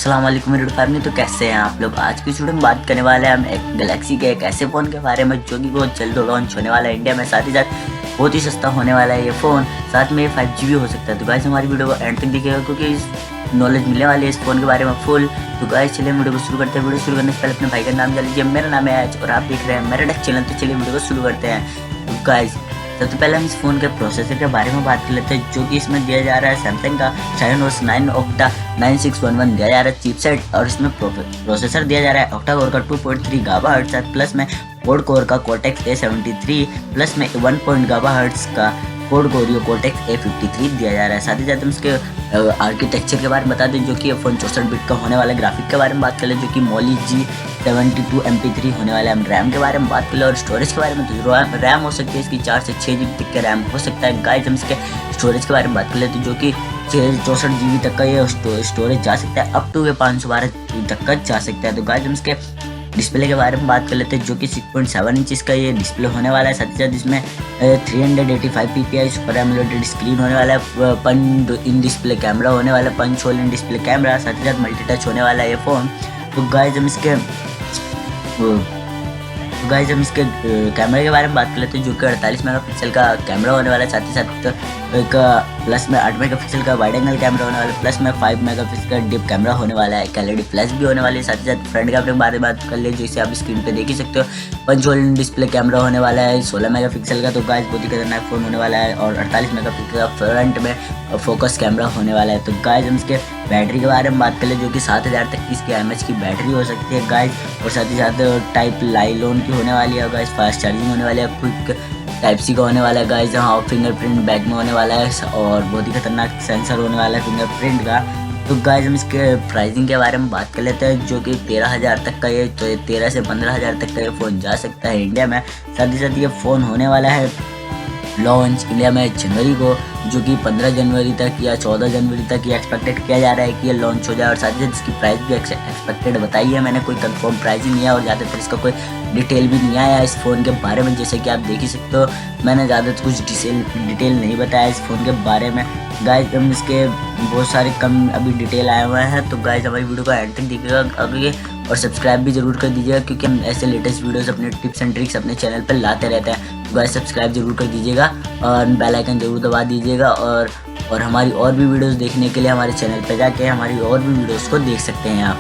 अस्सलाम वालेकुम मेरे फैमिली। तो कैसे हैं आप लोग। आज की वीडियो में बात करने वाले हैं हम एक गैलेक्सी के एक ऐसे फ़ोन के बारे में जो कि बहुत जल्द लॉन्च होने वाला है इंडिया में। साथ ही साथ बहुत ही सस्ता होने वाला है ये फ़ोन, साथ में 5G हो सकता है। तो गाइस हमारी वीडियो को एंड तक देखिएगा क्योंकि नॉलेज मिलने वाली है इस फ़ोन के बारे में फुल। तो गाइस चलिए वीडियो को शुरू करते हैं। वीडियो शुरू करने से पहले अपने भाई का नाम जान लीजिए। मेरा नाम है आज और आप देख रहे हैं मेरा टेक चैनल। तो चलिए वीडियो को शुरू करते हैं। तो गाइस सबसे पहले हम इस फ़ोन के प्रोसेसर के बारे में बात कर लेते हैं, जो कि इसमें दिया जा रहा है सैमसंग का Exynos 9 ऑक्टा 9611 दिया जा रहा है चिपसेट। और इसमें प्रोसेसर दिया जा रहा है ऑक्टा कोर का 2.3 GHz प्लस में क्वाड कोर का Cortex A73 प्लस में 1 GHz का क्वाड कोर Cortex A53 दिया जा रहा है। साथ ही साथ हम इसके आर्किटेक्चर के बारे में बता दें, जो कि फ़ोन 64 बिट का होने वाला है। ग्राफिक के बारे में बात कर ले, जो कि Moli G72 MP3 होने वाला है। हम रैम के बारे में बात कर ले और स्टोरेज के बारे में, तो रैम हो सकती है इसकी 4 से 6 GB तक का रैम हो सकता है। गाइस हम इसके स्टोरेज के बारे में बात कर लेते हैं, जो कि 64 GB तक का ये स्टोरेज जा सकता है, अप टू 512 GB तक का जा सकता है। तो गाइस हम इसके डिस्प्ले के बारे में बात कर लेते हैं, जो कि 6.7 इंच का ये डिस्प्ले होने वाला है। साथ ही साथ इसमें 385 ppi सुपर एमोलेड स्क्रीन होने वाला है। पंच इन डिस्प्ले कैमरा होने वाला है, punch hole in display camera. साथ ही साथ मल्टी टच होने वाला है ये फ़ोन। तो गाइस हम इसके कैमरे के बारे में बात कर लेते हैं, जो कि 48 मेगापिक्सल का कैमरा होने वाला है। साथ ही साथ एक प्लस में 8 मेगापिक्सल का वाइड एंगल कैमरा होने वाला है, प्लस में 5 मेगापिक्सल का डिप कैमरा होने वाला है। एक LED फ्लैश भी होने वाली है। साथ ही साथ फ्रंट कैमरे के बारे में बात कर ले, जैसे आप स्क्रीन पे देख ही सकते हो, पंच होल डिस्प्ले कैमरा होने वाला है 16 मेगापिक्सल का। तो गाइस बहुत ही खतरनाक फ़ोन होने वाला है। और 48 मेगापिक्सल का फ्रंट में फोकस कैमरा होने वाला है। तो गाइस हम इसके बैटरी के बारे में बात कर ले, जो कि 7000 तक की इसकी mAh की बैटरी हो सकती है गाइस। और साथ ही साथ टाइप लाइलोन की होने वाली है गाइस, फास्ट चार्जिंग होने वाली है, क्विक टाइप सी का होने वाला है गाइस। हाँ फिंगरप्रिंट बैक में होने वाला है और बहुत ही खतरनाक सेंसर होने वाला है फिंगरप्रिंट का। तो गाइस हम इसके प्राइसिंग के बारे में बात कर लेते हैं, जो कि 13,000 तक का ये, तो 13 से 15,000 तक का ये फ़ोन जा सकता है इंडिया में। साथ ही साथ ये फ़ोन होने वाला है लॉन्च इंडिया में जनवरी को, जो कि 15 जनवरी तक या 14 जनवरी तक ये एक्सपेक्टेड किया जा रहा है कि ये लॉन्च हो जाए। और साथ ही साथ इसकी प्राइस भी एक्सपेक्टेड बताई है मैंने, कोई कंफर्म प्राइस ही नहीं है और ज़्यादातर इसका कोई डिटेल भी नहीं आया इस फ़ोन के बारे में। जैसे कि आप देख ही सकते हो, मैंने ज़्यादा कुछ डिटेल नहीं बताया इस फ़ोन के बारे में गाइस। हम इसके बहुत सारे कम अभी डिटेल आए हुए हैं। तो गाइस हमारी वीडियो को एंड तक देखिएगा आगे और सब्सक्राइब भी जरूर कर दीजिएगा, क्योंकि हम ऐसे लेटेस्ट वीडियोस अपने टिप्स एंड ट्रिक्स अपने चैनल पर लाते रहते हैं। तो गाइस सब्सक्राइब जरूर कर दीजिएगा और बेल आइकन जरूर दबा दीजिएगा। और हमारी और भी वीडियोस देखने के लिए हमारे चैनल पर जाके हमारी और भी वीडियोस को देख सकते हैं आप।